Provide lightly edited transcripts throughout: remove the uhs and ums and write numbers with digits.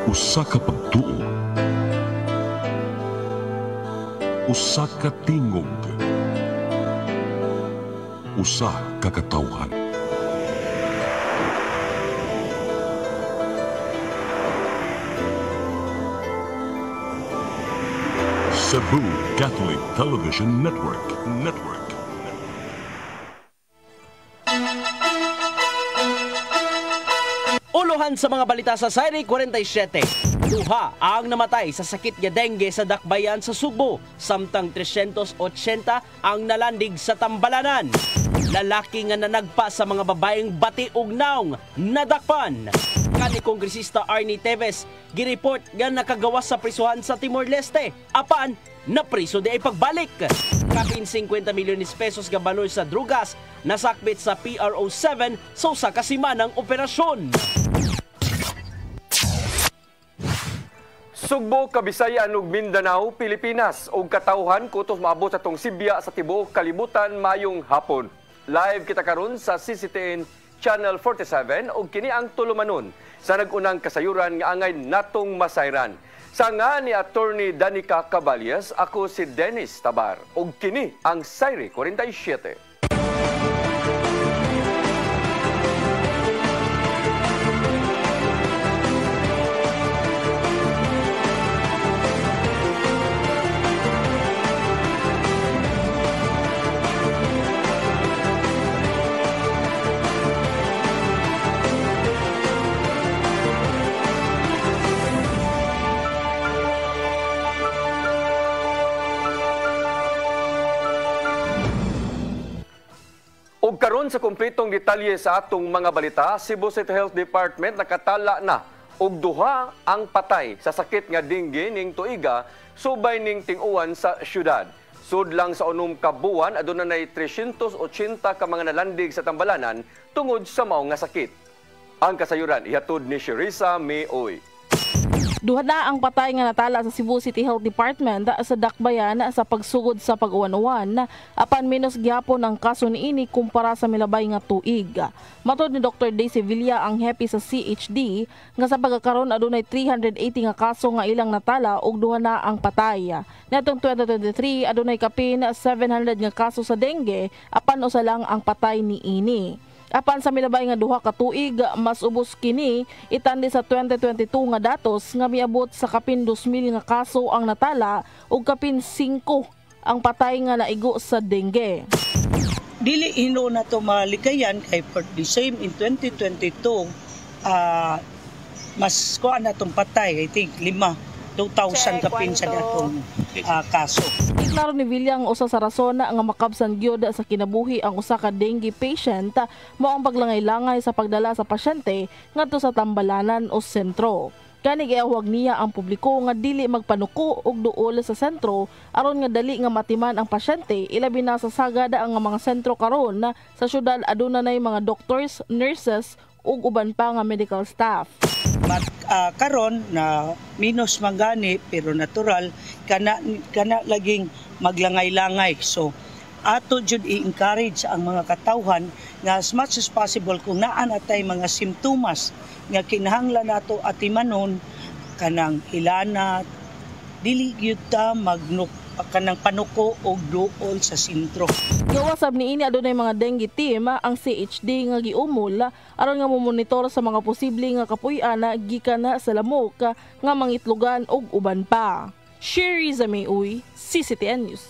Usa ka pagtuo, usa ka tingog, usa ka katawhan. Cebu Catholic Television Network. Uluhan sa mga balita sa Sayri 47. Duha ang namatay sa sakit nga dengue sa dakbayan sa Subo, samtang 380 ang nalandig sa Tambalanan. Lalaki nga nanagpa sa mga babaeng bati ug naong nadakpan. Kani Kongresista Arnie Teves gireport nga nakagawas sa prisuhan sa Timor-Leste. Apan napriso di ay pagbalik. Kapin 50 milyones pesos nga banoy sa drugas nasakbit sa PRO7 sa usa ka simanang operasyon. Sugbo, Kabisayan ug Mindanao, Pilipinas ug katawhan kutos maabot sa tong Sibya sa tibuok kalibutan mayong hapon. Live kita karon sa CCTN Channel 47 ug kini ang tulumanon sa nagunang kasayuran nga angay natong masayran. Sa nga ni Attorney Danica Caballes, ako si Dennis Tabar ug kini ang Sayri 47. Ug karon sa kumpletong detalye sa atong mga balita, Cebu City Health Department nakatala na og duha ang patay sa sakit nga dengue ning tuiga subay ning ting-uwan sa syudad. Sudlang sa unom ka buwan aduna nay 380 ka mga nalandig sa Tambalanan tungod sa mao nga sakit. Ang kasayuran ihatod ni Sherissa Mayoy. Duha na ang patay nga natala sa Cebu City Health Department sa dakbayan sa pagsugod sa pag-uwan-uwan apan menos gyapon ang kaso niini kumpara sa milabay nga tuig. Matod ni Dr. Daisy Villa ang hepi sa CHD nga sa pagkakaron adunay 380 nga kaso nga ilang natala ug duha na ang patay. Natong 2023 adunay kapin 700 nga kaso sa dengue apan usa lang ang patay niini. Apan sa milabay nga duha ka tuig, mas ubos kini itandi sa 2022 nga datos nga miabot sa kapin 2,000 nga kaso ang natala ug kapin 5 ang patay nga naigo sa dengue. Dili hino na to malikayan kay for the same in 2022 mas kuan na tong patay I think 2,000 kapin sa datong kaso. Klaro ni Villa ang usa sa rason nga makabsan gyud sa kinabuhi ang usa ka dengue patient mao ang paglangay-langay sa pagdala sa pasyente ngadto sa Tambalanan o sentro. Kani giawag niya ang publiko nga dili magpanuko og duol sa sentro aron nga dali nga matiman ang pasyente ilabi na sa sagada ang mga sentro karon sa syudad aduna nay mga doctors, nurses ug uban pa nga medical staff. But karon na minus mangani pero natural kana laging maglangay-langay. So ato jud i-encourage ang mga katawhan nga as much as possible kung naa natay mga simptomas nga kinahanglan nato atimanon kanang hilanat dili gyud ta kanang panuko og duol sa sentro. Gawasab niini adunay mga dengue team ang CHD nga giumol aron nga momonitor sa mga posible nga kapuy-an gikan sa lamok nga mangitlugan og uban pa. Sherissa Mayoy, CCTN News.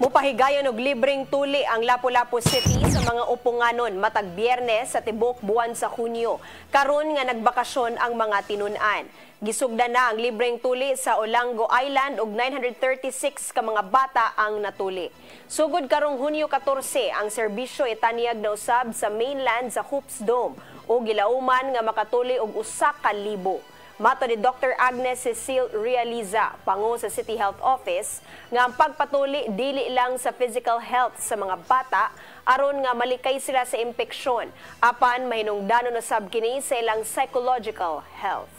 Mupahigayon og libreng tuli ang Lapu-Lapu City sa mga upunganon matag Biyernes sa tibok buwan sa Hunyo. Karon nga nagbakasyon ang mga tinun-an. Gisugdan na ang libreng tuli sa Olango Island ug 936 ka mga bata ang natuli. Sugod karong Hunyo 14 ang serbisyo itanyag na usab sa mainland sa Hoops Dome ug gilauman nga makatuli og 1,000. Mato ni Dr. Agnes Cecile Realiza, pangu sa City Health Office, nga ang pagpatuli dili lang sa physical health sa mga bata, aron nga malikay sila sa impeksyon, apan mahinungdanon na sab kini sa ilang psychological health.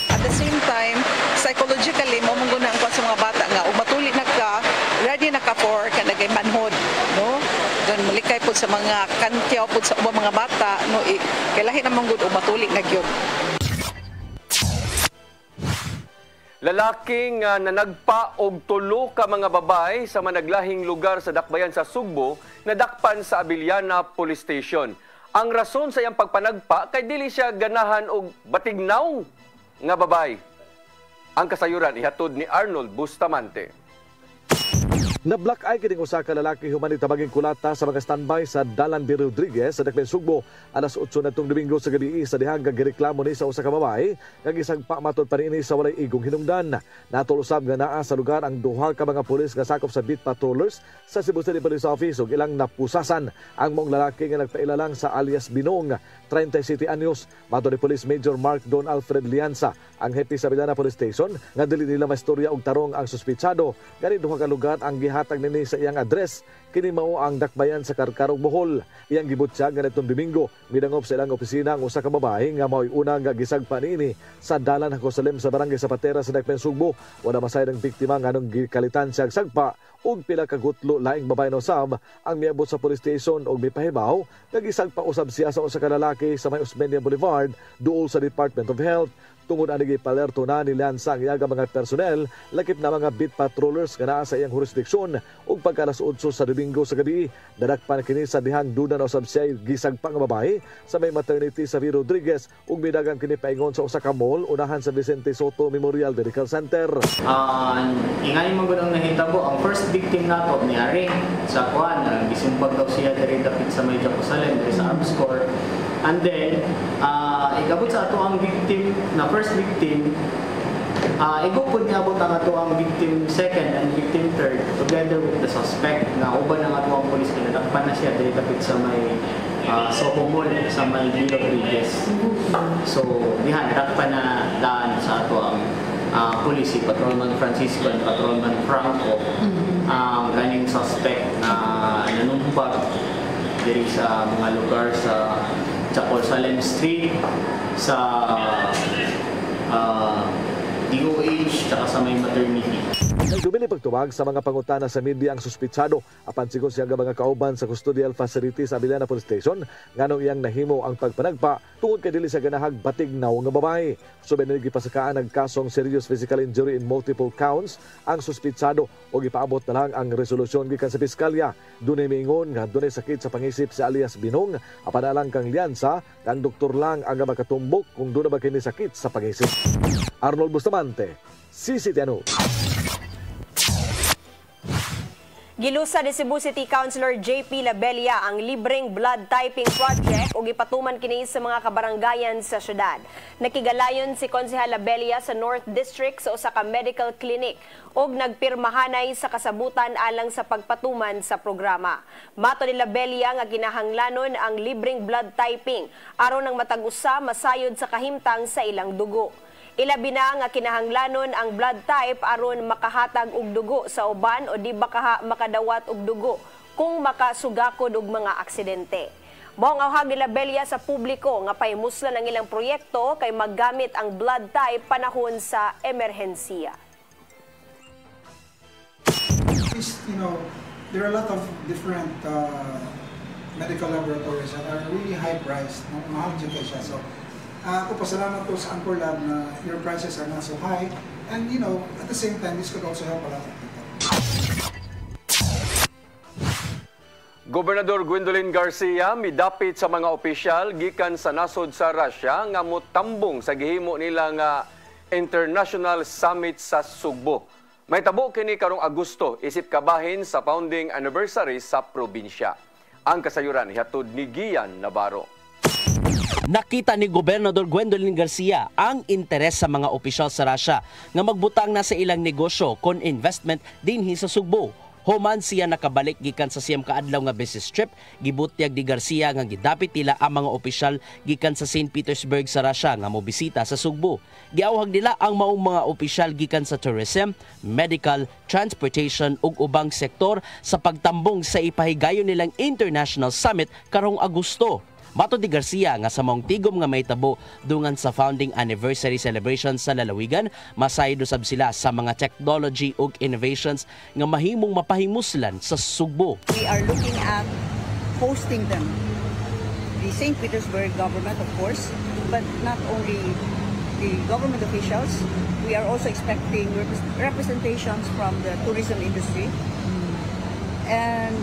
At the same time, psychologically, mo mong ko sa mga bata nga, ug matuli na ka, ready na ka for kanagay manhod, no? Doon malikay po po sa mga kantyaw po sa ubang mga bata no kailahi namang gud og matulik na gyud. Lalaking nanagpa og tulo ka mga babay sa managlahing lugar sa dakbayan sa Sugbo nadakpan sa Abiliana Police Station. Ang rason sa iyang pagpanagpa kay dili siya ganahan og batignaw nga babay. Ang kasayuran ihatod ni Arnold Bustamante. Na-black eye kining usa ka lalaki human tabaging kulata sa mga standby sa Dalan B. Rodriguez sa Dakbayan Sugbo alas 8 natong Domingo sa gabi sa dihang gireklamo ni sa usa ka babae nga gisagpa matud pa niini sa walay igong hinungdan. Natol-usab nga naa sa lugar ang duha ka mga pulis nga sakop sa beat patrollers sa Cebu City Police Office ug ilang napusasan ang mong lalaki nga nagpailalang sa alias Binong, 37 anyos. Matud ni Police Major Mark Don Alfred Lianza, ang hepe sa Abiliana Police Station, nga dili nila maistorya og tarong ang suspitsado. Gani duha ka lugar ang gihatag nini sa iyang address. Kini mao ang dakbayan sa Karkarog, Bohol. Iyang gibutyag nitong Domingo midangop sa ilang opisina ang usa ka babae nga mao'y unang gisagpa niini sa Dalan Hacosalem sa Barangay Zapatera sa Dakbayan Sugbo. Wala masayad ang biktima nganong gikalitan siya sagpa ug pila ka gutlo laing babae no sab ang miabot sa police station og mipahibaw nga gisagpa usab siya sa usa ka lalaki sa may Osmeña Boulevard duol sa Department of Health. Tungod ani gipalerto na ni Lanza ang iyaga mga personnel lakip na mga beat patrollers nga naa sa iyang jurisdiksyon ug pagka alas 8 sa Domingo sa gabi nadakpan kini sa dihang duda na usab siya gisagpa nga babae sa may maternity sa V. Rodriguez ug midagang kini paingon sa usa ka mall unahan sa Vicente Soto Memorial Medical Center. Ingani mo gud ang nahitabo ang first victim nato ni Aring sa kuan gisumpag daw siya diri dapit sa may Jerusalem diri sa Arms Court. And then, igabot sa ato ang victim, na first victim, igupod niya abot ang ato ang victim second and victim third together with the suspect na uban ang ato ang polis kinadakpan na siya dili kapit sa may Soho Mall sa may V. Rodriguez. So, dihan, nadakpan na daan sa ato ang police, Patrolman Francisco and Patrolman Franco, ang ganing suspect na nanumpag diri sa mga lugar sa Jerusalem Street, sa DOH, tsaka sa may maternity. Nagdumili pagtuwag sa mga pangutana sa media ang suspitsado apan sigon siya mga kauban sa custodial facility sa Abiliana Police Station nganong iyang nahimo ang pagpanagpa tungod kay dili sa ganahag batignaw nga babae. Subay na gipasakaan ang kasong serious physical injury in multiple counts ang suspitsado o gipaabot na lang ang resolusyon gikan sa piskalya. Dunay miingon nga dunay sakit sa pangisip si alias Binong apan alang kang Lianza kang doktor lang ang makatumbok kung dunay ba kini sakit sa pangisip. Arnold Bustamante, CCTV. Gilusa ni Cebu City Councilor JP Labelia ang libreng blood typing project ug ipatuman kini sa mga kabaranggayan sa syudad. Nakigalayon si Konsehal Labelia sa North District sa usa ka medical clinic ug nagpirmahanay sa kasabutan alang sa pagpatuman sa programa. Mato ni Labelia nga kinahanglanon ang libreng blood typing aron ang matag usa masayod sa kahimtang sa ilang dugo. Ilabi na nga kinahanglanon ang blood type aron makahatag og dugo sa uban o di baka makadawat og dugo kung makasugakod og mga aksidente. Mao ang awhag ni Labelia sa publiko nga pahimuslan ang ilang proyekto kay maggamit ang blood type panahon sa emerhensiya. There are a lot of different medical laboratories that are really high priced, mahal dyan kayo siya. So, ako pasalamat po sa Angkor Lab na your prices are not so high and at the same time this could also help a lot of people. Gobernador Gwendolyn Garcia midapit sa mga opisyal gikan sa nasod sa Russia nga motambong sa gihimo nila nga International Summit sa Sugbo. May tabo kini karong Agosto isip kabahin sa founding anniversary sa probinsya. Ang kasayuran hihatod ni Gian Navarro. Nakita ni Gobernador Gwendolyn Garcia ang interes sa mga opisyal sa Russia nga magbutang na sa ilang negosyo kon investment dinhi sa Sugbo. Human siya nakabalik gikan sa siyam kaadlaw nga business trip, gibutyag ni Garcia nga gidapit nila ang mga opisyal gikan sa St. Petersburg sa Russia nga mobisita sa Sugbo. Giawhag nila ang maong mga opisyal gikan sa tourism, medical, transportation ug ubang sektor sa pagtambong sa ipahigayon nilang International Summit karong Agosto. Mato ni Garcia nga sa maong tigom nga may tabo dungan sa founding anniversary celebration sa lalawigan, masayod usab sila sa mga technology ug innovations nga mahimong mapahimuslan sa Sugbo. We are looking at hosting them. The St. Petersburg government, of course, but not only the government officials, we are also expecting representations from the tourism industry and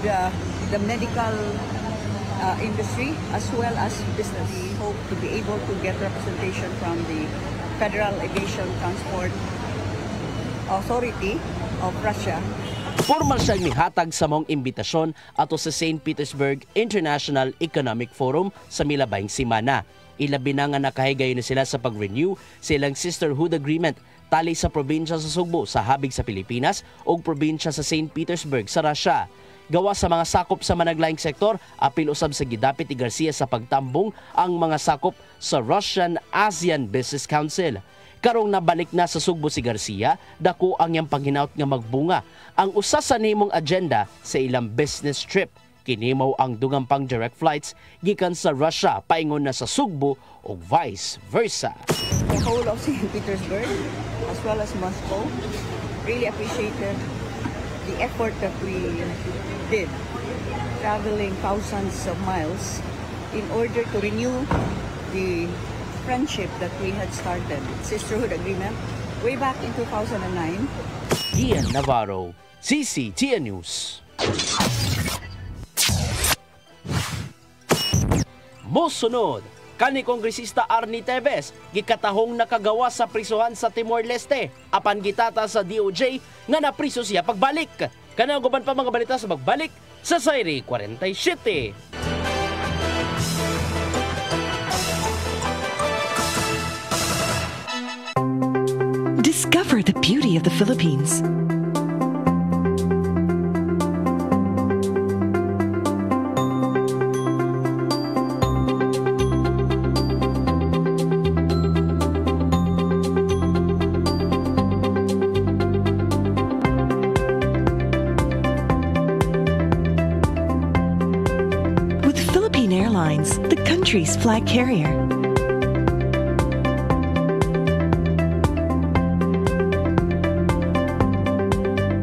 the medical industry, as well as business. We hope to be able to get representation from the Federal Aviation Transport Authority of Russia. Formal siyang mihatag sa mong imbitasyon ato sa St. Petersburg International Economic Forum sa milabayng simana. Ilabi na nga nakahigayon na sila sa pag-renew silang Sisterhood Agreement tali sa probinsya sa Sugbo sa habig sa Pilipinas o probinsya sa St. Petersburg sa Russia. Gawa sa mga sakop sa managlaing sektor, apil usab sa gidapit ni Garcia sa pagtambong ang mga sakop sa Russian-ASEAN Business Council. Karong nabalik na sa Sugbo si Garcia, dako ang iyang panghinaut nga magbunga ang usa sa nimong agenda sa ilang business trip. Kinimaw ang dugang pang direct flights gikan sa Russia paingon na sa Sugbo o vice versa. The whole of St. Petersburg as well as Moscow really appreciated the effort that we did, traveling thousands of miles in order to renew the friendship that we had started, Sisterhood Agreement, way back in 2009. Ian Navarro, CCTN News. Mosunod, kani Kongresista Arnie Teves, gikatahong nakagawa sa prisuhan sa Timor-Leste, apan gitata sa DOJ nga napriso siya pagbalik. Kanang guban pa mga balita sa pagbalik sa Sayri 47. Discover the beauty of the Philippines. With Philippine Airlines, the country's flag carrier.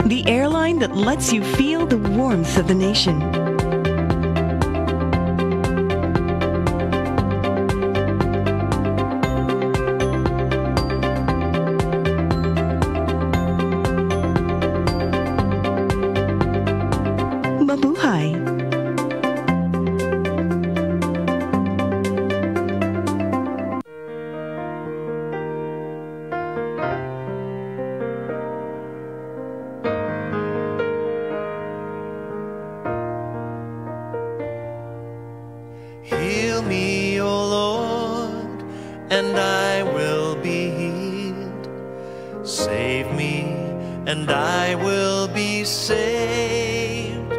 The airline that lets you feel the warmth of the nation. Mabuhay! Heal me, O Lord, and I will be healed. Save me, and I will be saved.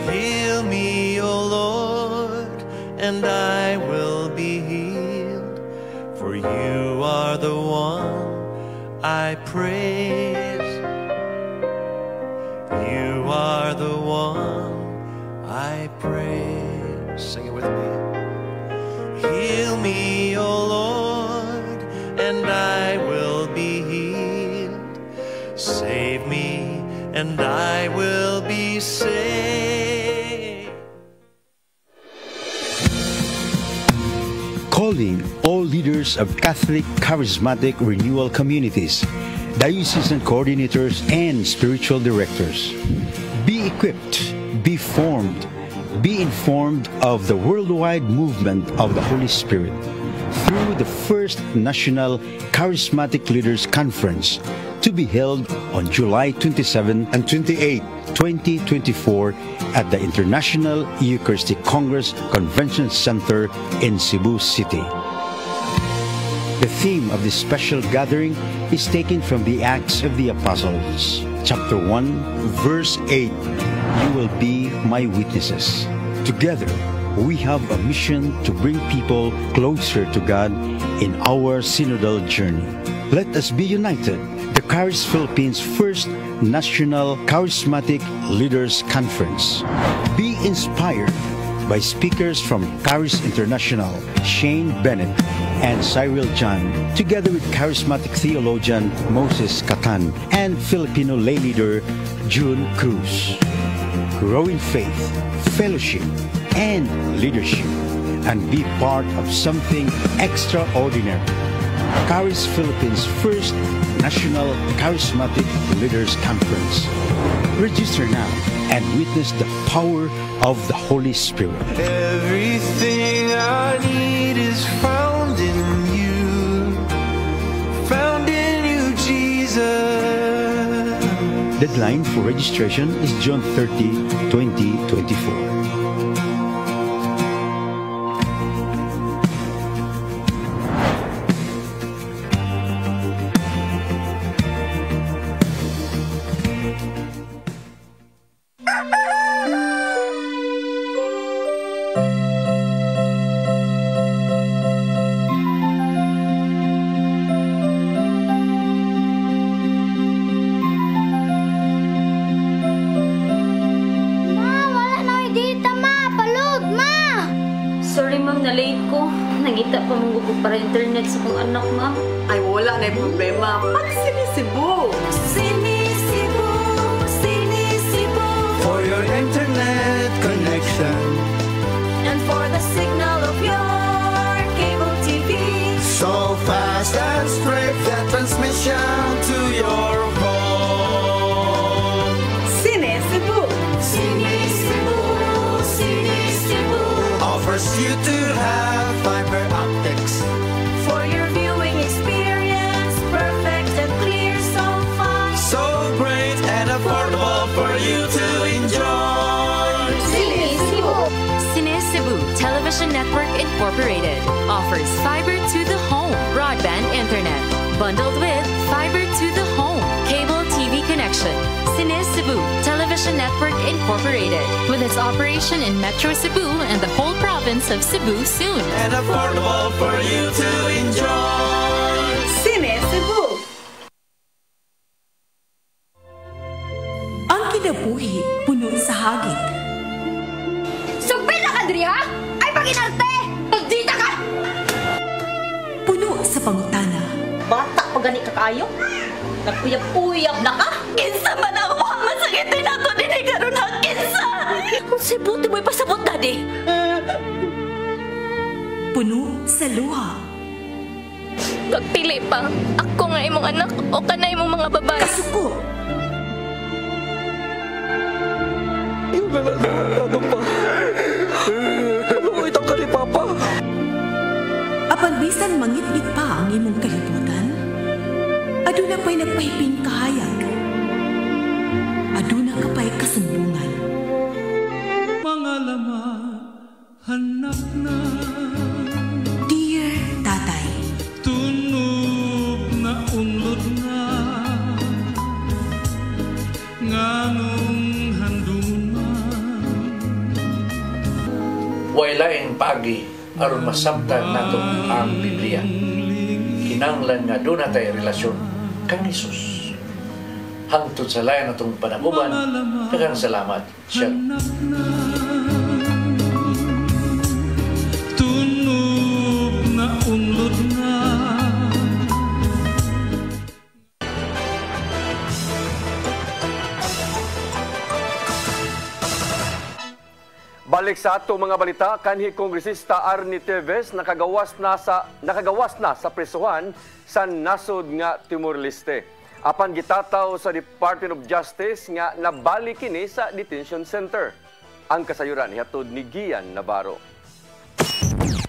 Heal me, O Lord, and I will be healed. For you are the one I praise. You are the one I praise. Sing it with me. Heal me, O Lord, and I will be healed. Save me, and I will be saved. Calling all leaders of Catholic Charismatic Renewal Communities, diocesan coordinators, and spiritual directors. Be equipped, be formed, be informed of the worldwide movement of the Holy Spirit through the first National Charismatic Leaders Conference to be held on July 27 and 28, 2024 at the International Eucharistic Congress Convention Center in Cebu City. The theme of this special gathering is taken from the Acts of the Apostles, chapter 1, verse 8. You will be my witnesses. Together, we have a mission to bring people closer to God in our synodal journey. Let us be united. The Charis Philippines First National Charismatic Leaders Conference. Be inspired by speakers from Charis International, Shane Bennett, and Cyril John, together with charismatic theologian Moses Catan and Filipino lay leader June Cruz. grow in faith, fellowship, and leadership, and be part of something extraordinary. Charis Philippines' first National Charismatic Leaders Conference. Register now and witness the power of the Holy Spirit. Everything I need is found in you, Jesus. Deadline for registration is June 30, 2024. Para internet sa kong anak, ma'am. Ay, wala na yung problema. Pag-Sinisibu! Sinisibu, Sinisibu. For your internet connection. And for the signal of your cable TV. So fast and straight, that transmission to your home. Sinisibu! Sinisibu, Sinisibu. Offers you to have fiber optics. For your viewing experience, perfect and clear, so fast. So great and affordable for you to enjoy. Sinisibu! Sinisibu Television Network Incorporated offers fiber to the home broadband internet bundled with fiber to the home cable TV connection. Sinisibu Television Network Incorporated with its operation in Metro Cebu and the whole province of Cebu soon. And affordable for you to enjoy. Sinisibu! Ang kinabuhi puno sa hagit. Sugpil na ka, Dria! Ay, paginarte! Pagdita ka! Puno sa pangutana. Bata pa gani ka kayo? Nagpuyab-puyab na ka? Kinsa man ako ang masakitin ako din ay karoon ang kinsa! Kung sibuti mo'y pasabot, Daddy. Puno sa luha. Pagpili pa, ako nga imong anak o kanay imong mga babae. Kasuko. Yung ano pa? Pag-uitang ka ni Papa. Apan bisan mangit-ngit pa ang imong kalibutan, aduna pa'y nagpahiping kahayag. Aduna ka pa'y kasumbungan. Mga lama, hanap na. Dear Tatay, Tunog na unlod na. Nganong handuman. Wailaing pagi aron masabtan nato ang Biblia. Kinanglan nga doon natay relasyon kang Isus. Hangtod sa layan natong panaguban, daghang salamat. Shalom. Tunog na unlod na. Balik sa ato mga balita, kanhi Kongresista Arnie Teves nakagawas na sa presuhan sa nasod nga Timor-Leste. Apan gitataw sa Department of Justice nga nabalik kini sa detention center. Ang kasayuran hihatod ni Gian Navarro.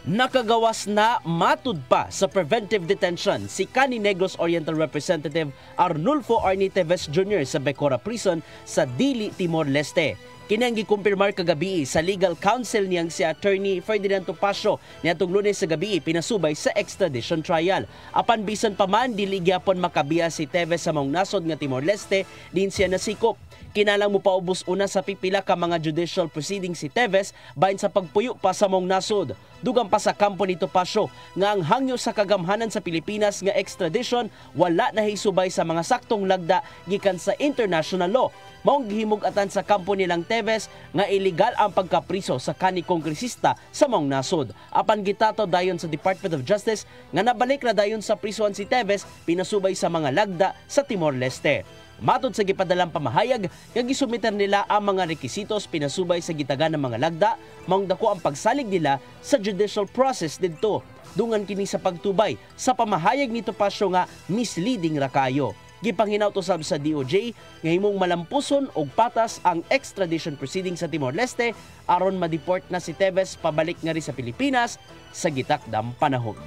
Nakagawas na matud pa sa preventive detention si Cani Negros Oriental Representative Arnulfo Arnie Teves Jr. sa Becora Prison sa Dili, Timor-Leste. Kinang gikumpirmar kagabi sa legal counsel niyang si Attorney Ferdinand Topacio niadtong Lunes sa gabi pinasubay sa extradition trial. Apan bisan pa man dili gyapon makabiya si Teves sa maong nasod nga Timor-Leste, din siya nasikop. Kinalang mo paubos una sa pipila ka mga judicial proceedings si Teves bahin sa pagpuyo pa sa maong nasod. Dugang pa sa kampo ni Topacio nga ang hangyo sa kagamhanan sa Pilipinas nga extradition wala nahisubay sa mga saktong lagda gikan sa international law. Maong gihimug-atan sa kampo nilang Teves nga illegal ang pagkapriso sa kani kongresista sa maong nasod. Apan gitato dayon sa Department of Justice nga nabalik na dayon sa prisuan si Teves pinasubay sa mga lagda sa Timor-Leste. Matod sa gipadalang pamahayag, nga gisumiter nila ang mga rekisitos pinasubay sa gitagan ng mga lagda, maong dako ang pagsalig nila sa judicial process didto. Dungan kini sa pagtubay sa pamahayag ni Topacio nga misleading ra kayo. Gipanginaw usab sa DOJ nga himong malampuson og patas ang extradition proceeding sa Timor-Leste aron ma-deport na si Teves pabalik nga ri sa Pilipinas sa gitakdang panahon.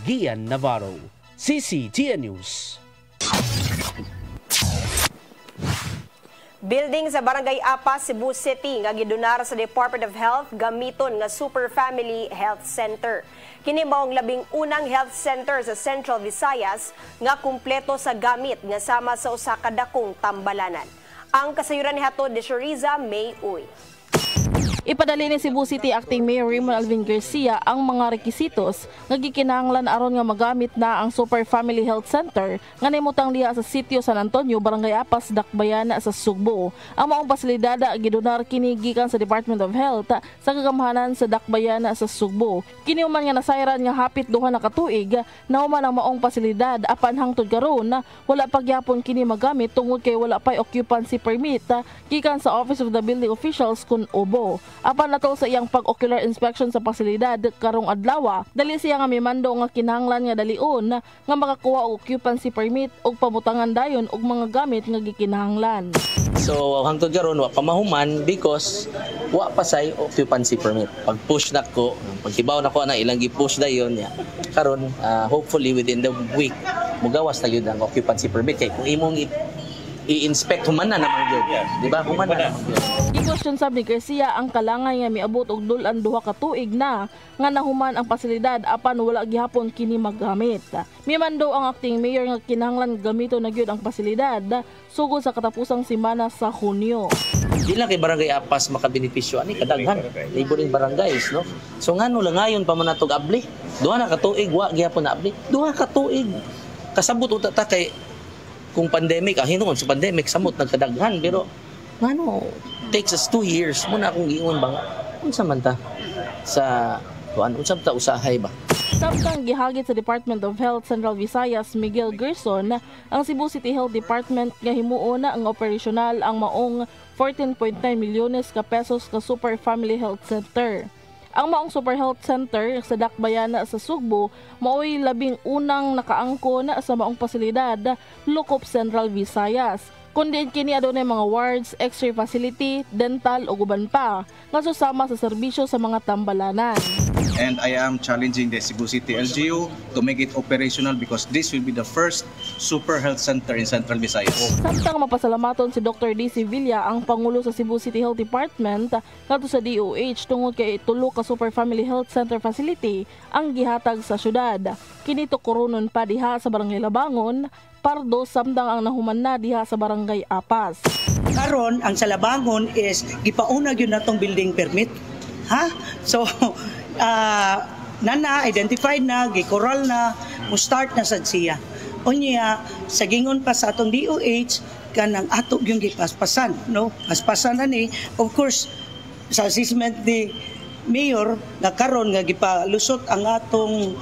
Gian Navarro, CCTN News. Building sa Barangay Apas, Cebu City nga gidonar sa Department of Health gamiton nga Super Family Health Center. Kini maong labing unang health center sa Central Visayas nga kumpleto sa gamit nga sama sa usa ka dakong tambalanan. Ang kasayuran ni hatod ni Shariza May Uy. Ipadali ni Cebu City Acting Mayor Raymond Alvin Garcia ang mga rekisitos nga gikinahanglan aron nga magamit na ang Super Family Health Center nga nimutang diha sa sitio San Antonio, Barangay Apas, Dakbayan sa Sugbo. Ang maong pasilidad gidonar kini gikan sa Department of Health sa kagamhanan sa Dakbayan sa Sugbo. Kini man nga nasayran nga hapit duha na ka tuig na human ang maong pasilidad apan hangtod karon wala pa gyapon kini magamit tungod kay wala pay occupancy permit gikan sa Office of the Building Officials kun OBO. Apan natol sa iyang pag-ocular inspection sa pasilidad karong adlaw, dali siya nga mimando nga kinahanglan nga dalion nga makakuha og occupancy permit og pabutangan dayon og mga gamit nga gikinahanglan. So hangtod karon wa pa mahuman because wa pa say occupancy permit. Pag push nako, pagtibaw nako na ilang gi-push dayon ya. Karon hopefully within the week mugawas na gyud ang occupancy permit kay kung imong i-inspect human na naman yun. Di ba? Human na naman yun. I-question sab ni Garcia ang kalangay nga miabot og dulan duha ka tuig na nga nahuman ang pasilidad apan wala gihapon kini magamit. Mimando ang acting mayor nga kinahanglan gamito na gyud ang pasilidad sugod sa katapusang semana sa Hunyo. Di lang kay Barangay Apas makabenepisyo ani kadaghan neighboring barangays, no? So ngano lang ngayon pa man natog abli. Duha na ka tuig wa gihapon na abli. Duha ka tuig. Kasabot uta ta kay kung pandemic, hinuon sa pandemic, samot nagkadaghan. Pero, ano, takes us 2 years. Muna akong giingon ba, unsa man ta sa, unsa man ta usahay ba? Samtang gihagit sa Department of Health Central Visayas, Miguel Gerson, ang Cebu City Health Department nga himuon na ang operasyonal ang maong 14.9 milyones ka pesos ka Super Family Health Center. Ang maong Super Health Center sa Dakbayan sa Sugbo mao'y labing unang nakaangko na sa maong pasilidad Lukop Central Visayas. Kundi kini adunay mga wards, X-ray facility, dental o guban pa nga susama sa serbisyo sa mga tambalanan. And I am challenging the Cebu City LGU to make it operational because this will be the first super health center in Central Visayas. Samtang mapasalamaton si Dr. D.C. Villa, ang Pangulo sa Cebu City Health Department, kadto sa DOH tungod kay tulo ka Super Family Health Center facility ang gihatag sa syudad. Kini tukurunon pa diha sa Barangay Labangon, Pardo samtang ang nahuman na diha sa Barangay Apas. Karon ang sa Labangon is gipauna gyud natong building permit. Ha? So identified na, gikoral na, mo start na sad siya. Unya sa gingon pa sa atong DOH kanang ato gyud gipaspasan, no? Paspasan na ni, of course, sa assessment ni Mayor na karon nga gipalusot ang atong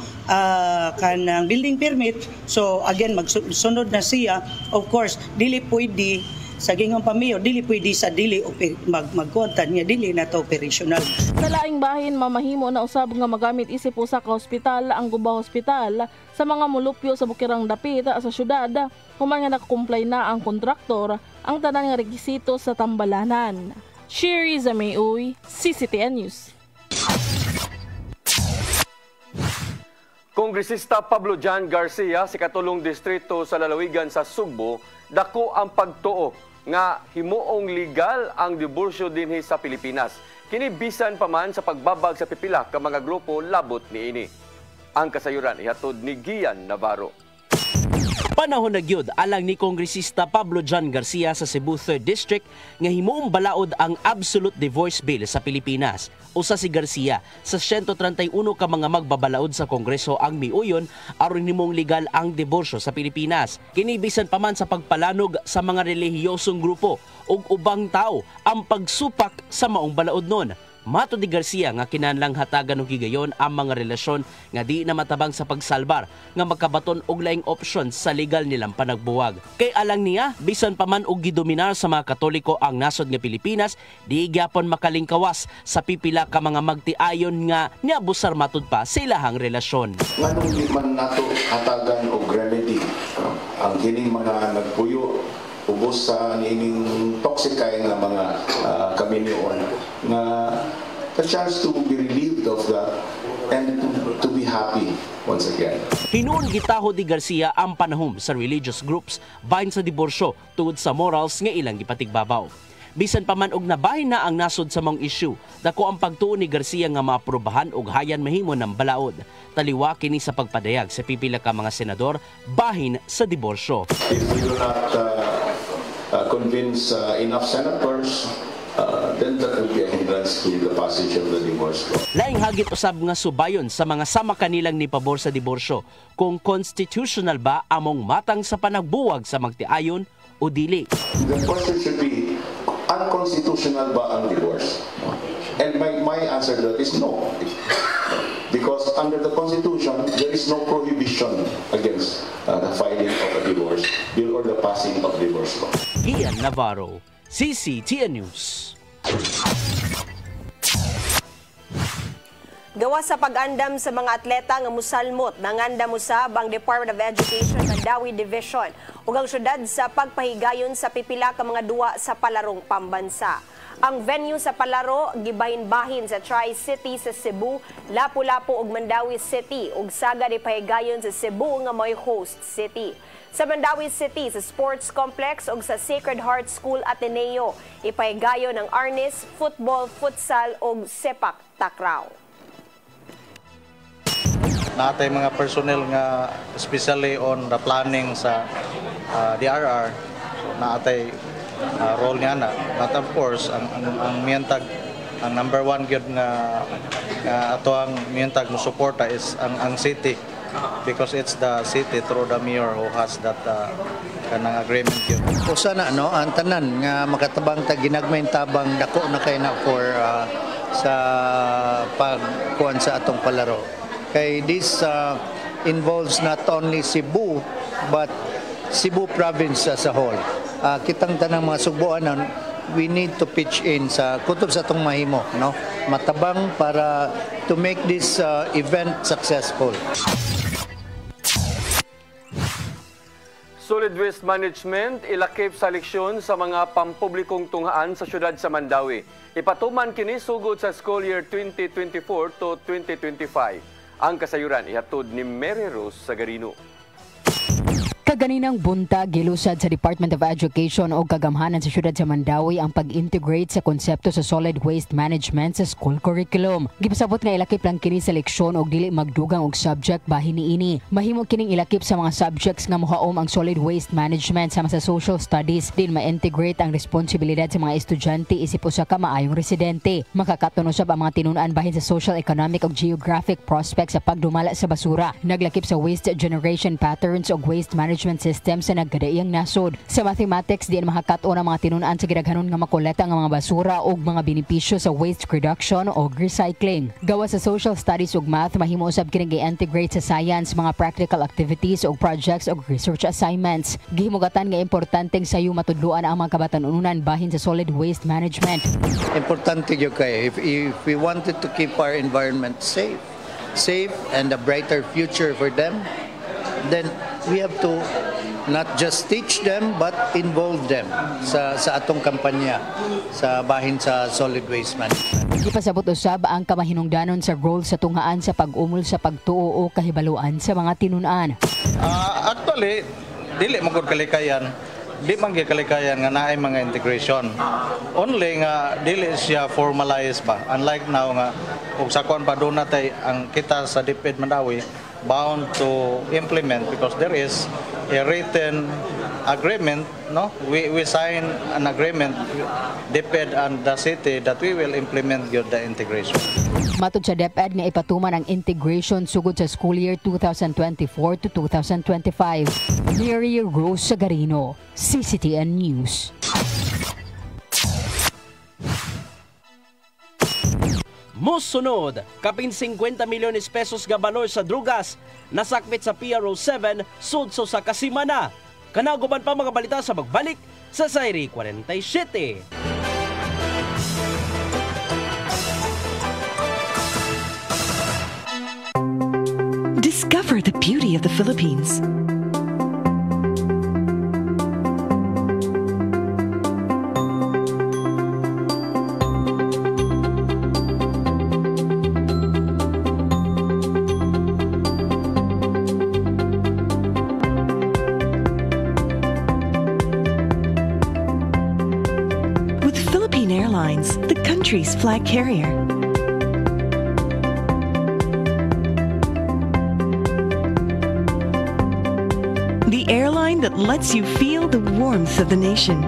kanang building permit. So again magsunod na siya. Of course, dili pwede sa gingon pa Mayor, dili pwede sa dili magkontan niya dili na to operational. Sa laing bahin mamahimo na usab nga magamit isip usa ka ospital ang Guba Hospital sa mga mulupyo sa bukirang dapit sa syudad human nga nakakumply na ang kontraktor ang tanan nga rekisito sa tambalanan. Shariza May Uy, CCTN News. Kongresista Pablo Jan Garcia sa katulong distrito sa lalawigan sa Sugbo, dako ang pagtuo nga himuong legal ang diborsyo dinhi sa Pilipinas. Kini bisan pa man sa pagbabag sa pipila ka mga grupo labot niini. Ang kasayuran ihatod ni Gian Navarro. Panahon na gyud alang ni Kongresista Pablo Jan Garcia sa Cebu 3rd District nga himuong balaod ang Absolute Divorce Bill sa Pilipinas. Usa si Garcia sa 131 ka mga magbabalaod sa Kongreso ang miuyon aron himong legal ang diborsyo sa Pilipinas. Kini bisan pa man sa pagpalanog sa mga relihiyosong grupo ug ubang tao ang pagsupak sa maong balaod nun. Mato di Garcia nga kinahanglang hatagan og higayon ang mga relasyon nga di na matabang sa pagsalbar nga magkabaton og laing opsyon sa legal nilang panagbuwag. Kay alang niya, bisan pa man og gidominar sa mga Katoliko ang nasod nga Pilipinas, di gyapon makalingkawas sa pipila ka mga magtiayon nga niabusar matud pa sa ilahang relasyon. Nganong di man nato hatagan og remedy ang kining mga nagpuyo ubos sa nining toxic kay nga mga kaminyoon nga a chance to be relieved of that and to be happy once again. Hinuon gitaho di Garcia ang panahom sa religious groups bahin sa diborsyo tungod sa morals nga ilang gipatigbabaw. Bisan pa man og nabahin na ang nasod sa mong issue, dako ang pagtuon ni Garcia nga maaprobahan og hayan mahimo ng balaod. Taliwa kini sa pagpadayag sa pipila ka mga senador bahin sa diborsyo. If we do not convince enough senators, then that will be a hindrance to the passage of the divorce law. Laing hagit usab nga subayon sa mga sama kanilang ni pabor sa diborsyo kung constitutional ba among matang sa panagbuwag sa magtiayon o dili. The question should be, unconstitutional ba ang divorce? And my answer to that is no. Because under the Constitution, there is no prohibition against the filing of a divorce bill or the passing of divorce law. Ian Navarro, CCTN News. Gawa sa pag-andam sa mga atleta nga musalmot, nangandam usab ang Department of Education Mandawi Division ug ang syudad sa pagpahigayon sa pipila ka mga duwa sa palarong pambansa. Ang venue sa palaro gibahin-bahin sa Tri-City sa Cebu, Lapu-Lapu ug Mandawi City ug saga di pahigayon sa Cebu nga mo'y host city. Sa Mandawi City, sa Sports Complex ug sa Sacred Heart School Ateneo, ipahigayon ang arnis, football, futsal ug sepak takraw. Natay mga personnel nga especially on the planning sa DRR, so natay role niya na. But of course, ang miyantag, ang number one gyud nga ato ang miyantag mo suporta is ang city, because it's the city through the mayor who has that kanang agreement yun. Usa na ang tanan nga makatabang ta ginagmay tabang dako na kay na for sa pagkuan sa atong palaro. Kay this involves not only Cebu but Cebu province as a whole. Kitang tanang mga Subuanan, we need to pitch in sa kutob sa atong mahimo, no? Matabang para to make this event successful. Solid waste management ilakip sa leksyon sa mga pampublikong tunghaan sa syudad sa Mandawi. Ipatuman kini sugod sa school year 2024 to 2025. Ang kasayuran ihatod ni Mary Rose Sagarino. Kaganinang buntag gilusad sa Department of Education o kagamhanan sa syudad sa Mandawi ang pag-integrate sa konsepto sa solid waste management sa school curriculum. Gipasabot nga ilakip lang kini sa leksyon og dili magdugang og subject bahin niini. Mahimo kining ilakip sa mga subjects nga mohaom ang solid waste management sama sa social studies, din ma-integrate ang responsibilidad sa mga estudyante isip usa ka maayong residente. Makakatuno sab ang mga tinun-an bahin sa social, economic ug geographic prospects sa pagdumala sa basura. Naglakip sa waste generation patterns ug waste management system sa nagkadaiyang nasod. Sa mathematics, diin makakaton ang mga tinun-an sa gidaghanon nga makolekta ang mga basura ug mga benepisyo sa waste reduction o recycling. Gawa sa social studies ug math, mahimo usab kining i-integrate sa science, mga practical activities ug projects ug research assignments. Gihimugatan nga importanteng sayo matudluan ang mga kabatanunan bahin sa solid waste management. Importante gyud kay if we wanted to keep our environment safe and a brighter future for them, then we have to not just teach them but involve them sa atong kampanya sa bahin sa solid waste management. Ipasabot usab ang kamahinungdanon sa role sa tunghaan sa pag-umol sa pagtuo o kahibaluan sa mga tinun-an. Actually, dili man gud kalikayan. Di man gyud kalikayan nga naay mga integration. Only nga dili siya formalized ba. Unlike now nga ug sa kon pa do natay ang kita sa DepEd Mandawi bound to implement because there is a written agreement, no? We sign an agreement, DepEd and the city, that we will implement the integration. Matod sa DepEd nga ipatuman ang integration sugod sa school year 2024 to 2025. Mary Rose Sagarino, CCTN News. Musunod, kapin 50 milyones pesos ga balor sa drugas nasakmit sa PRO 7 sudso sa Kasimana. Kanaguban pa mga balita sa magbalik sa Sayri 47. Discover the beauty of the Philippines. With Philippine Airlines, the country's flag carrier. The airline that lets you feel the warmth of the nation.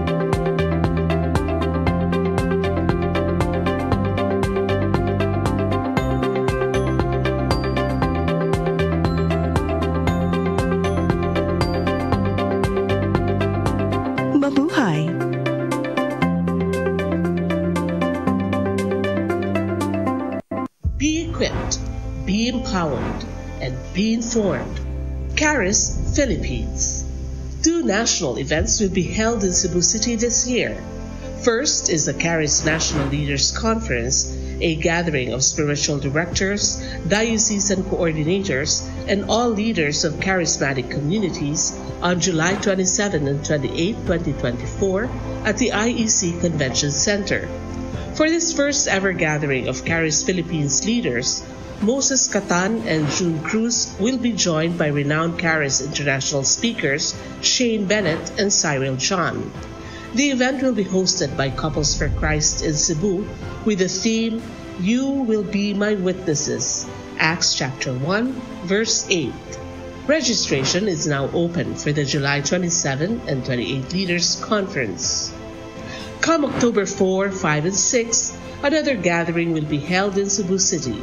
Mabuhay! Be equipped, be empowered, and be informed. Caris Philippines. 2 national events will be held in Cebu City this year. First is the Caris National Leaders Conference, a gathering of spiritual directors, diocesan coordinators, and all leaders of charismatic communities on July 27 and 28, 2024 at the IEC Convention Center. For this first ever gathering of Caris Philippines leaders, Moses Catan and June Cruz will be joined by renowned Caris international speakers Shane Bennett and Cyril John. The event will be hosted by Couples for Christ in Cebu with the theme, You Will Be My Witnesses, Acts chapter 1, verse 8. Registration is now open for the July 27 and 28 Leaders Conference. Come October 4, 5, and 6, another gathering will be held in Cebu City,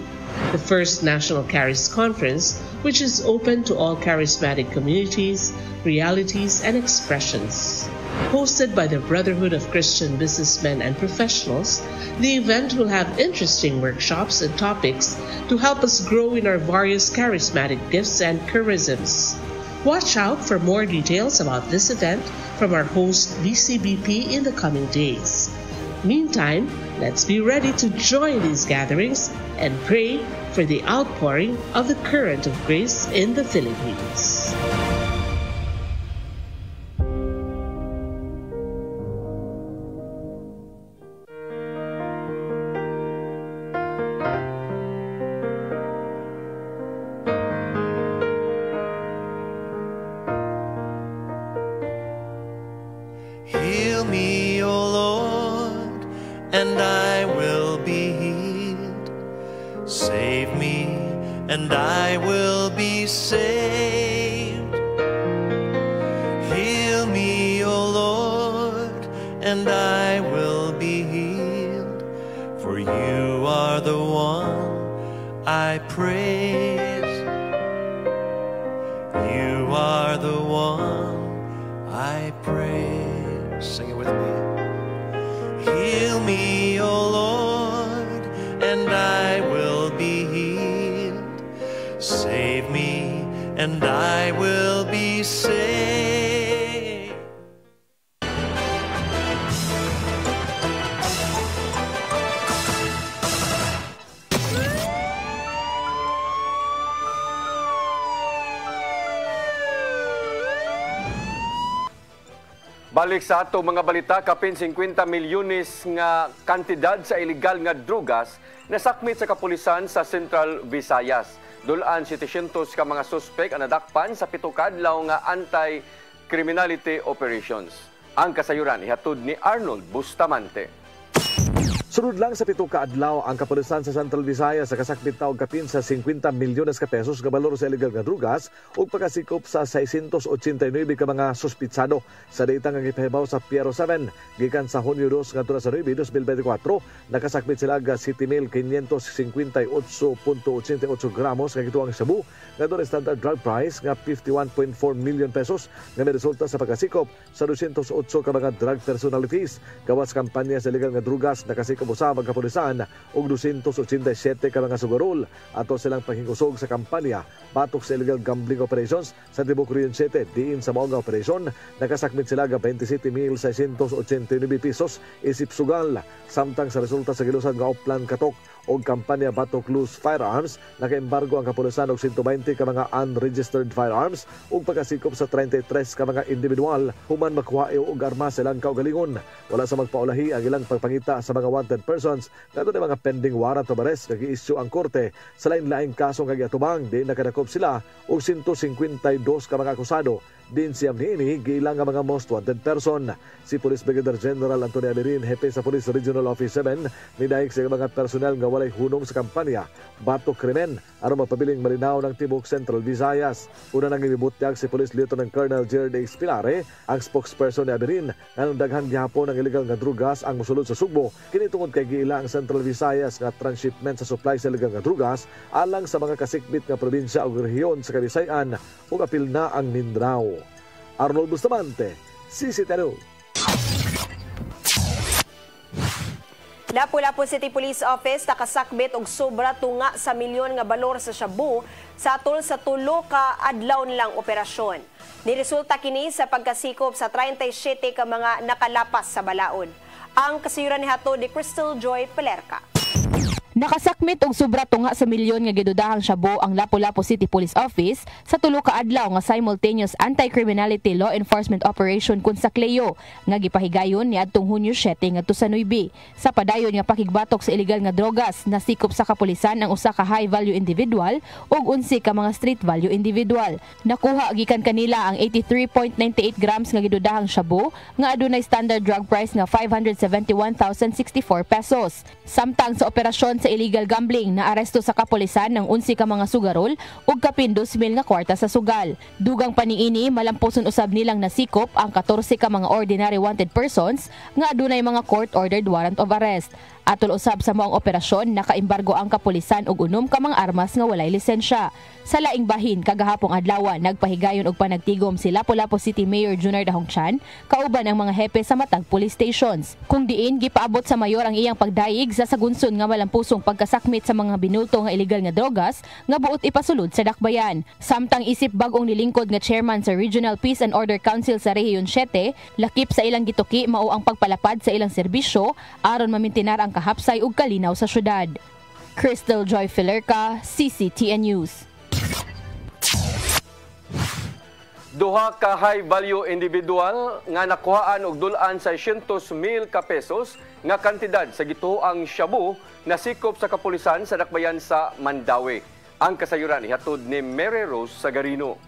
the first National Caris Conference, which is open to all charismatic communities, realities, and expressions. Hosted by the Brotherhood of Christian Businessmen and Professionals, the event will have interesting workshops and topics to help us grow in our various charismatic gifts and charisms. Watch out for more details about this event from our host BCBP in the coming days. Meantime, let's be ready to join these gatherings and pray for the outpouring of the current of grace in the Philippines. Heal me, O Lord, and I will be healed. Save me, and I will be saved. Heal me, O Lord, and I will be healed. For you are the one I praise. You are the one I praise. Sing it with me. Heal me, O Lord, and I will be healed. Save me, and I will be saved. Balik sa ato mga balita, kapin 50 milyones nga kantidad sa ilegal nga drugas nasakmit sa kapulisan sa Central Visayas. Dulaan 700 ka mga suspek ang nadakpan sa 7 kadlaw nga anti-criminality operations. Ang kasayuran ihatod ni Arnold Bustamante. Sunod lang sa 7 kaadlaw ang kapulisan sa Central Visayas sa kasakmit na og kapin sa 50 milyones ka pesos nga balor sa illegal nga drugas ug pagkasikop sa 689 ka mga suspitsado sa data nga gipahibaw sa PRO 7 gikan sa Hunyo 2 ngadto sa 9, 2024 nakasakmit sila ga 7,558.88 gramos nga gituang shabu nga doon standard drug price nga 51.4 million pesos nga may resulta sa pagkasikop sa 208 ka mga drug personalities gawas kampanya sa illegal nga drugas nakasakmit usab ang kapulisan og 287 ka mga sugarol ato silang pangingusog sa kampanya batok sa illegal gambling operations sa Tibok Region 7. Diin sa maong operasyon nakasakmit sila ga 27,689 pesos isip sugal samtang sa resulta sa gilusan nga Oplan Katok og kampanya batok loose firearms nakaembargo ang kapulisan og 120 ka mga unregistered firearms ug pagkasikop sa 33 ka mga individual human makuhayo og armas silang kaugalingon. Wala sa magpaulahi ang ilang pagpangita sa mga wanted persons ngadto na mga pending warrant of arrest nga gi-issue ang korte sa lain-laing kaso nga giatubang di nakadakop sila og 152 ka mga akusado. Din siyam niini giilang nga mga most wanted person. Si Police Brigadier General Antonio Aberin, hepe sa Police Regional Office 7, nidahig sa mga personel nga walay hunong sa kampanya batok krimen aron mapabiling malinaw ng Tibok Central Visayas. Una nang gibutyag si Police Lieutenant Colonel Jared A. Spilare, ang spokesperson ni Aberin, nga daghan gihapon ang illegal nga drugas ang mosulod sa Sugbo kini tungod kay giila ang Central Visayas nga transshipment sa supply sa illegal nga drugas alang sa mga kasikbit nga probinsya ug rehiyon sa Kabisayan ug apil na ang Mindanao. Arnold Bustamante, CCTV. Lapu-Lapu City Police Office nakasakbit og sobra tunga sa milyon nga balor sa shabu sa atol sa tulo ka adlaw nilang operasyon. Niresulta kini sa pagkasikop sa 37 ka mga nakalapas sa balaod. Ang kasayuran ni hato ni Crystal Joy Pelerca. Nakasakmit og sobra tunga sa milyon nga gidudahang shabu ang Lapu-Lapu City Police Office sa tulo ka adlaw nga simultaneous anti-criminality law enforcement operation kun sa Cleo nga gipahigayon niadtong Hunyo 7 ngadto sa 9. Sa padayon nga pakigbatok sa illegal nga drogas nasikop sa kapulisan ang usa ka high value individual ug 11 ka mga street value individual. Nakuha gikan kanila ang 83.98 grams nga gidudahang shabu nga adunay standard drug price nga 571,064 pesos. Samtang sa operasyon sa illegal gambling na aresto sa kapulisan ng 11 ka mga sugarol ug kapin 2,000 nga kwarta sa sugal. Dugang paniini malamposon usab nilang nasikop ang 14 ka mga ordinary wanted persons nga adunay mga court ordered warrant of arrest. Atol usab sa maong operasyon nakaembargo ang kapulisan og 6 ka mga armas nga walay lisensya. Sa laing bahin kagahapong adlaw nagpahigayon og panagtigom si Lapu-Lapu City Mayor Junior Dahongchan kauban ang mga hepe sa matag police stations. Kung diin gipaabot sa mayor ang iyang pagdaig sa sagunson nga malampusong pagkasakmit sa mga binulto nga illegal nga drogas nga buot ipasulod sa dakbayan. Samtang isip bag-ong nilingkod nga chairman sa Regional Peace and Order Council sa Rehiyon 7, lakip sa ilang gituki mao ang pagpalapad sa ilang serbisyo aron mamintinar ang kahapsay ug kalinaw sa syudad. Crystal Joy Pelerca, CCTN News. Duha ka high value individual nga nakuhaan og dulan sa 600,000 ka pesos nga kantidad sa gituoang shabu nasikop sa kapulisan sa dakbayan sa Mandawi. Ang kasayuran ihatod ni Mary Rose Sagarino.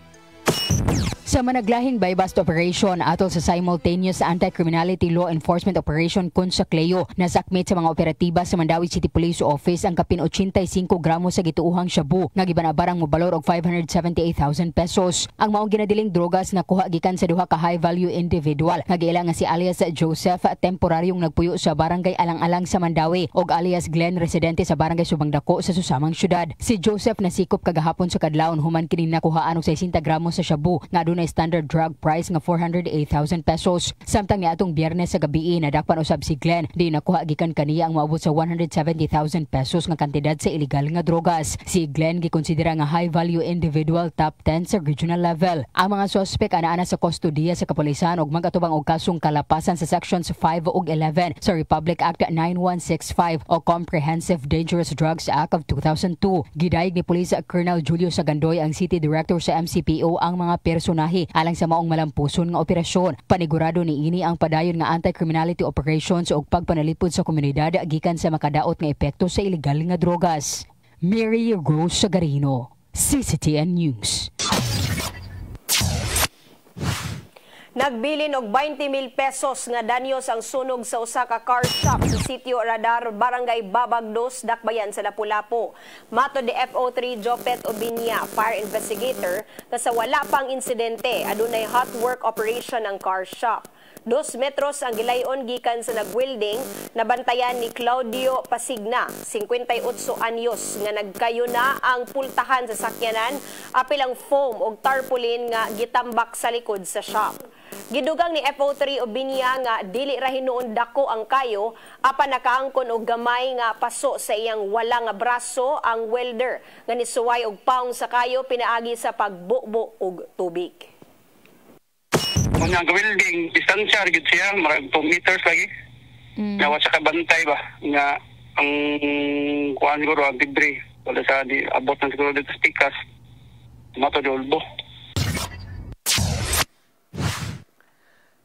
Sa managlahing buy-bust operation atol sa simultaneous anti-criminality law enforcement operation kun sa Cleo, nasakmit sa mga operatiba sa Mandawi City Police Office ang kapin 85 gramo sa gituuhang shabu nga gibanabarang mobalor og 578,000 pesos. Ang maong ginadiling drogas nakuha gikan sa duha ka high-value individual nga giila nga si alias Joseph, temporaryong nagpuyo sa barangay Alang-Alang sa Mandawi ug alias Glenn, residente sa barangay Subangdako sa susamang syudad. Si Joseph nasikop kagahapon sa kadlawon human kini nakuhaan og 60 gramo sa shabu nga adunay standard drug price nga 408,000 pesos. Samtang niadtong Biyernes sa gabi nadakpan usab si Glenn di nakuha gikan kaniya ang moabot sa 170,000 pesos nga kantidad sa illegal nga drogas. Si Glenn gikonsidera nga high value individual top 10 sa regional level. Ang mga suspek ana sa kustodiya sa kapulisan ug magatubang og kasong kalapasan sa sections 5 ug 11 sa Republic Act 9165 o Comprehensive Dangerous Drugs Act of 2002. Gidayeg ni Police Colonel Julio Sagandoy ang City Director sa MCPO ang mga personahe alang sa maong malampuson nga operasyon. Panigurado ni ini ang padayon nga anti-criminality operations ug pagpanalipod sa komunidad gikan sa makadaot nga epekto sa illegal nga drogas. Mary Rose Sagarino, CCTN News. Nagbilin og 20,000 pesos nga danyos ang sunog sa usa ka car shop sa Sitio Radar, Barangay Babagdos, Dakbayan sa Lapu-Lapu. Mato de FO3 Jopet Obinya, fire investigator, nga sa wala pang insidente, adunay hot work operation ang car shop. 2 metros ang gilayon gikan sa nagwelding, nabantayan ni Claudio Pasigna, 58 anyos, nga nagkayo na ang pultahan sa sakyanan, apil ang foam o tarpaulin nga gitambak sa likod sa shop. Gidugang ni FO3 Obinia nga dili ra hinuon dako ang kayo apan nakaangkon og gamay nga paso sa iyang wala nga braso ang welder nga nisuway og paong sa kayo pinaagi sa pagbubo og tubig. Kung ang welding distansya gid siya marag 2 meters lagi. Nawa sa kabantay ba nga ang kuan siguro ang debris wala sa di abot na siguro dito sa tikas. Mato dolbo.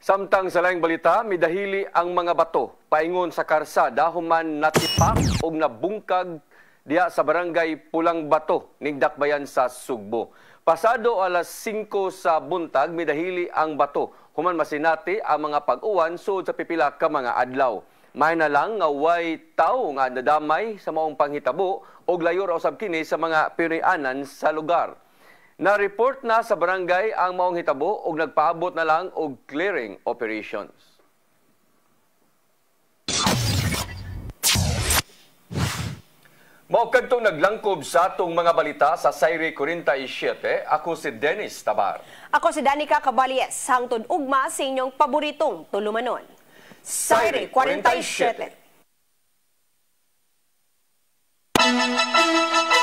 Samtang sa laing balita, midahili ang mga bato paingon sa karsada human natipak og nabungkag diha sa barangay Pulang Bato ning Dakbayan sa Sugbo. Pasado alas 5 sa buntag midahili ang bato human masinati ang mga pag-uwan sud sa pipila ka mga adlaw. May na lang nga way tawo nga nadamay sa maong panghitabo og layo ra usab kini sa mga Pinoyanan sa lugar. Na-report na sa barangay ang maong hitabo ug nagpaabot na lang og clearing operations. Mao kadtong naglangkob sa atong mga balita sa Sayre 47, ako si Dennis Tabar. Ako si Danica Caballes, hangtod ugma sa inyong paboritong tulumanon. Sayre 47.